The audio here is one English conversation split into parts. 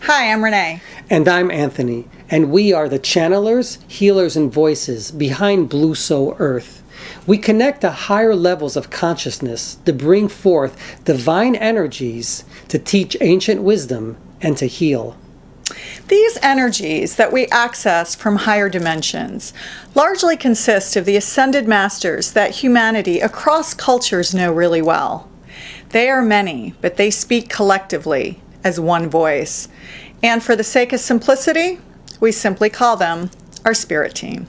Hi, I'm Renee. And I'm Anthony, and we are the channelers, healers, and voices behind Blue Soul Earth. We connect to higher levels of consciousness to bring forth divine energies, to teach ancient wisdom, and to heal. These energies that we access from higher dimensions largely consist of the ascended masters that humanity across cultures know really well. They are many, but they speak collectively as one voice. And for the sake of simplicity, we simply call them our spirit team.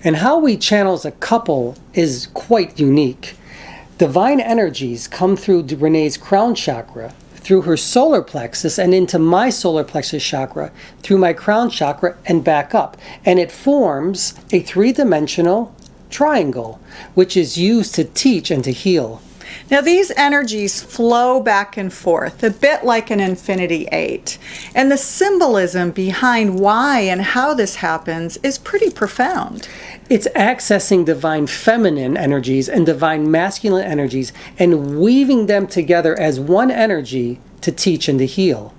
And how we channel as a couple is quite unique. Divine energies come through Renee's crown chakra, through her solar plexus, and into my solar plexus chakra, through my crown chakra, and back up. And it forms a three-dimensional triangle, which is used to teach and to heal. Now these energies flow back and forth, a bit like an infinity eight. And the symbolism behind why and how this happens is pretty profound. It's accessing divine feminine energies and divine masculine energies and weaving them together as one energy to teach and to heal.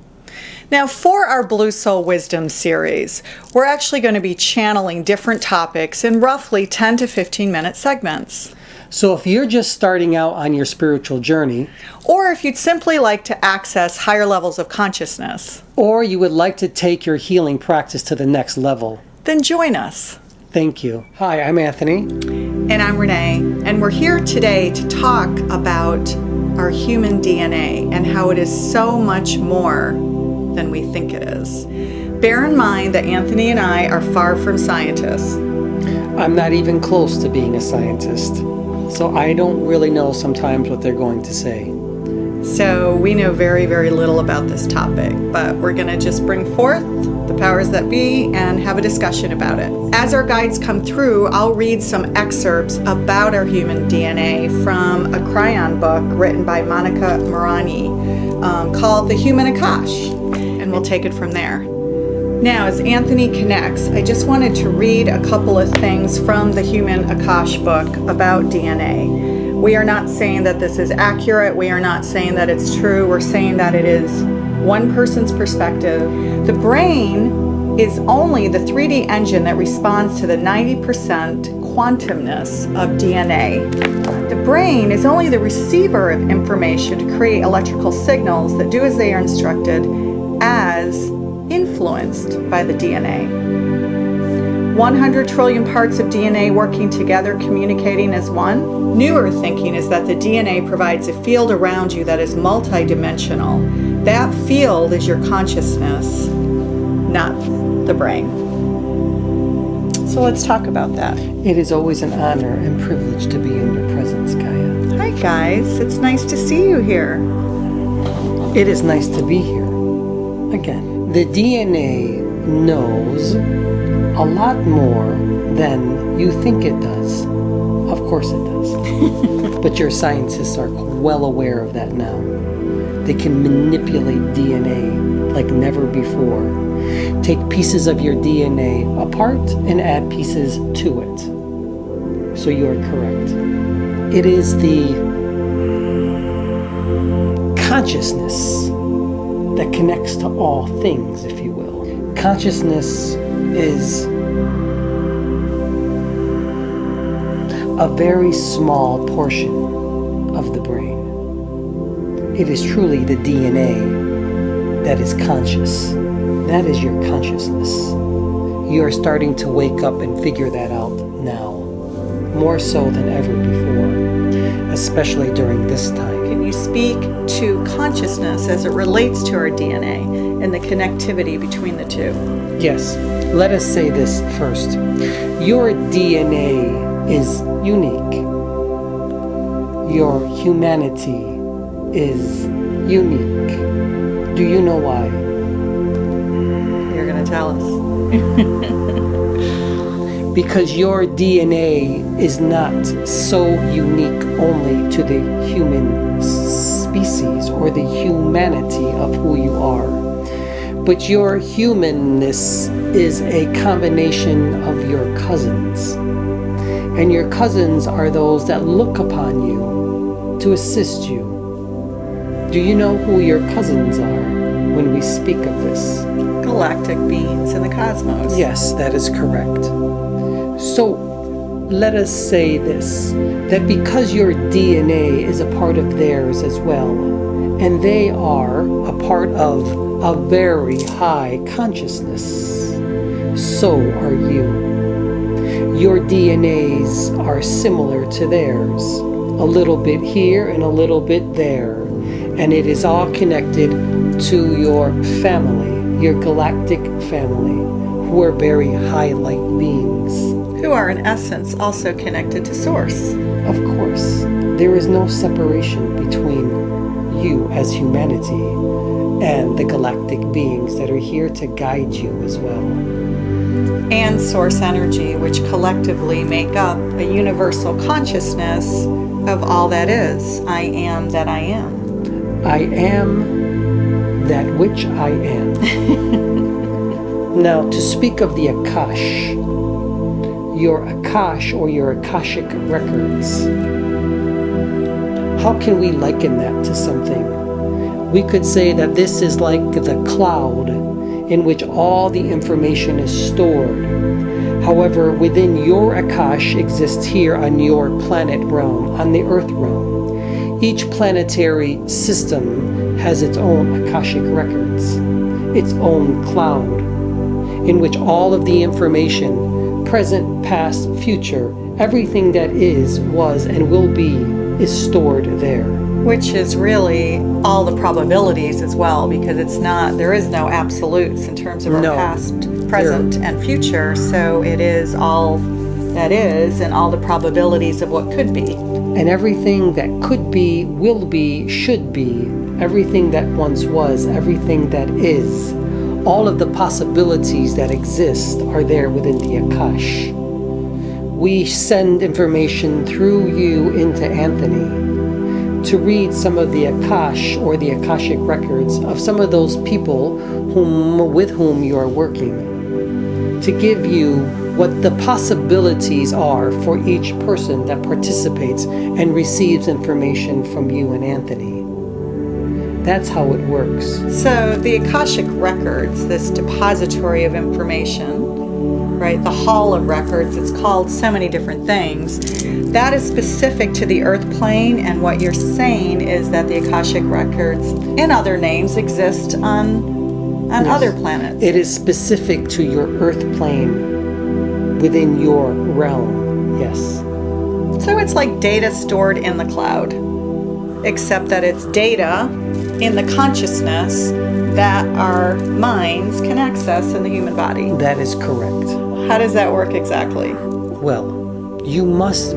Now, for our Blue Soul Wisdom series, we're actually going to be channeling different topics in roughly 10 to 15 minute segments. So if you're just starting out on your spiritual journey, or if you'd simply like to access higher levels of consciousness, or you would like to take your healing practice to the next level, then join us. Thank you. Hi, I'm Anthony. And I'm Renee, and we're here today to talk about our human DNA and how it is so much more than we think it is. Bear in mind that Anthony and I are far from scientists. I'm not even close to being a scientist, so I don't really know sometimes what they're going to say. So we know very, very little about this topic, but we're going to just bring forth the powers that be and have a discussion about it. As our guides come through, I'll read some excerpts about our human DNA from a Cryon book written by Monica Morani called The Human Akash, and we'll take it from there. Now, as Anthony connects, I just wanted to read a couple of things from the Human Akash book about DNA. We are not saying that this is accurate. We are not saying that it's true. We're saying that it is one person's perspective. The brain is only the 3D engine that responds to the 90% quantumness of DNA. The brain is only the receiver of information to create electrical signals that do as they are instructed, as influenced by the DNA. 100 trillion parts of DNA working together, communicating as one. Newer thinking is that the DNA provides a field around you that is multidimensional. That field is your consciousness, not the brain. So let's talk about that. It is always an honor and privilege to be in your presence, Gaia. Hi guys, it's nice to see you here. It is nice to be here. Again, the DNA knows a lot more than you think it does. Of course it does. But your scientists are well aware of that now. They can manipulate DNA like never before. Take pieces of your DNA apart and add pieces to it. So you are correct. It is the consciousness that connects to all things, if you will. Consciousness is a very small portion of the brain. It is truly the DNA that is conscious. That is your consciousness. You are starting to wake up and figure that out now, more so than ever before, especially during this time. Can you speak to consciousness as it relates to our DNA and the connectivity between the two? Yes. Let us say this first. Your DNA is unique. Your humanity is unique. Do you know why? You're going to tell us. Because your DNA is not so unique only to the human species or the humanity of who you are. But your humanness is a combination of your cousins. And your cousins are those that look upon you to assist you. Do you know who your cousins are? when we speak of this. Galactic beings in the cosmos. Yes, that is correct. So let us say this, that because your DNA is a part of theirs as well, and they are a part of a very high consciousness, so are you. Your DNAs are similar to theirs, a little bit here and a little bit there, and it is all connected to your family, your galactic family, who are very high light beings. Who are in essence also connected to Source. Of course, there is no separation between you as humanity and the galactic beings that are here to guide you as well. And Source energy, which collectively make up a universal consciousness of all that is. I am that I am. I am that which I am. Now, to speak of the Akash, your Akash or your Akashic records, how can we liken that to something? We could say that this is like the cloud in which all the information is stored. However, within your Akash exists here on your planet realm, on the Earth realm. Each planetary system has its own Akashic records, its own cloud, in which all of the information, present, past, future, everything that is, was, and will be, is stored there. Which is really all the probabilities as well, because there is no absolutes in terms of our past, present, and future. So it is all that is and all the probabilities of what could be. And everything that could be, will be, should be, everything that once was, everything that is, all of the possibilities that exist are there within the Akash. We send information through you into Anthony to read some of the Akash or the Akashic records of some of those people with whom you are working, to give you what the possibilities are for each person that participates and receives information from you and Anthony. That's how it works. So the Akashic records, this depository of information, right, the hall of records, it's called so many different things. That is specific to the Earth plane, and what you're saying is that the Akashic records and other names exist on Yes. other planets. It is specific to your Earth plane within your realm, yes. So it's like data stored in the cloud, except that it's data in the consciousness that our minds can access in the human body. That is correct. How does that work exactly? Well, you must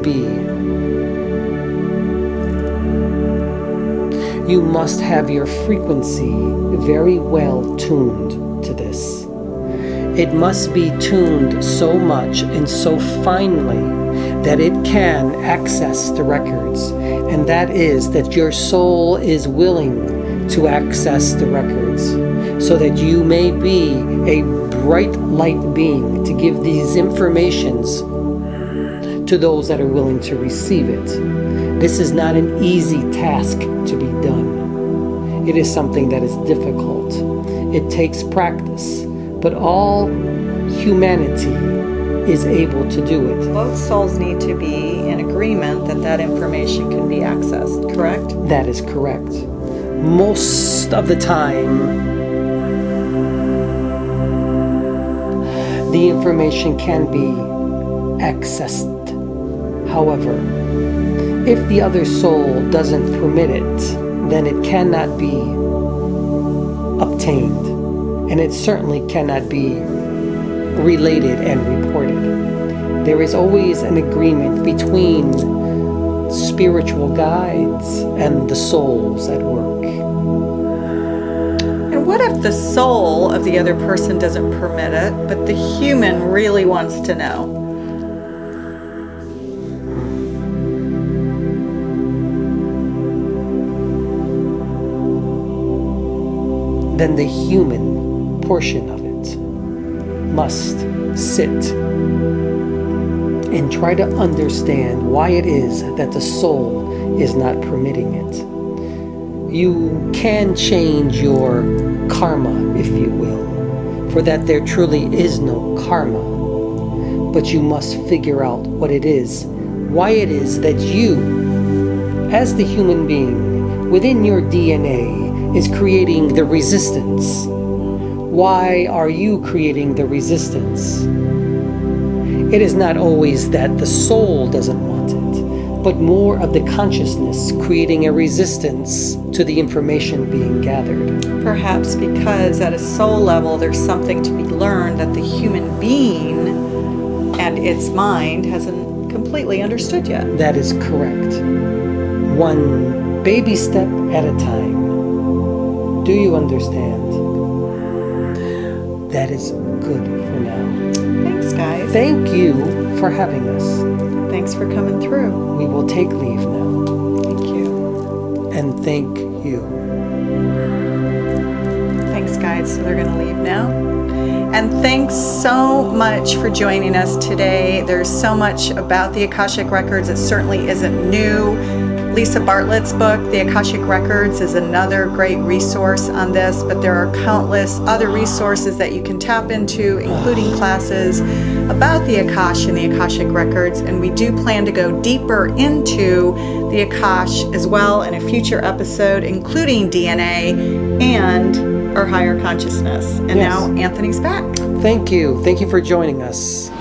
have your frequency very well tuned to this. It must be tuned so much and so finely that it can access the records. And that is that your soul is willing to access the records so that you may be a bright light being to give these informations to those that are willing to receive it. This is not an easy task to be done. It is something that is difficult. It takes practice, but all humanity is able to do it. Both souls need to be in agreement that that information can be accessed, correct? That is correct. Most of the time, the information can be accessed. However, if the other soul doesn't permit it, then it cannot be obtained, and it certainly cannot be related and reported. There is always an agreement between spiritual guides and the souls at work. And what if the soul of the other person doesn't permit it, but the human really wants to know? Then the human portion of it must sit and try to understand why it is that the soul is not permitting it. you can change your karma, if you will, for that there truly is no karma. But you must figure out what it is, why it is that you, as the human being, within your DNA, is creating the resistance. Why are you creating the resistance? It is not always that the soul doesn't want it, but more of the consciousness creating a resistance to the information being gathered. Perhaps because at a soul level there's something to be learned that the human being and its mind hasn't completely understood yet. That is correct. One baby step at a time. Do you understand? That is good for now. Thanks, guys. Thank you for having us. Thanks for coming through. We will take leave now. Thank you. And thank you. Thanks, guys. So they're going to leave now. And thanks so much for joining us today. There's so much about the Akashic Records. It certainly isn't new. Lisa Bartlett's book, The Akashic Records, is another great resource on this, but there are countless other resources that you can tap into, including classes about the Akash and the Akashic Records, and we do plan to go deeper into the Akash as well in a future episode, including DNA and our higher consciousness. And Yes. now Anthony's back. Thank you. Thank you for joining us.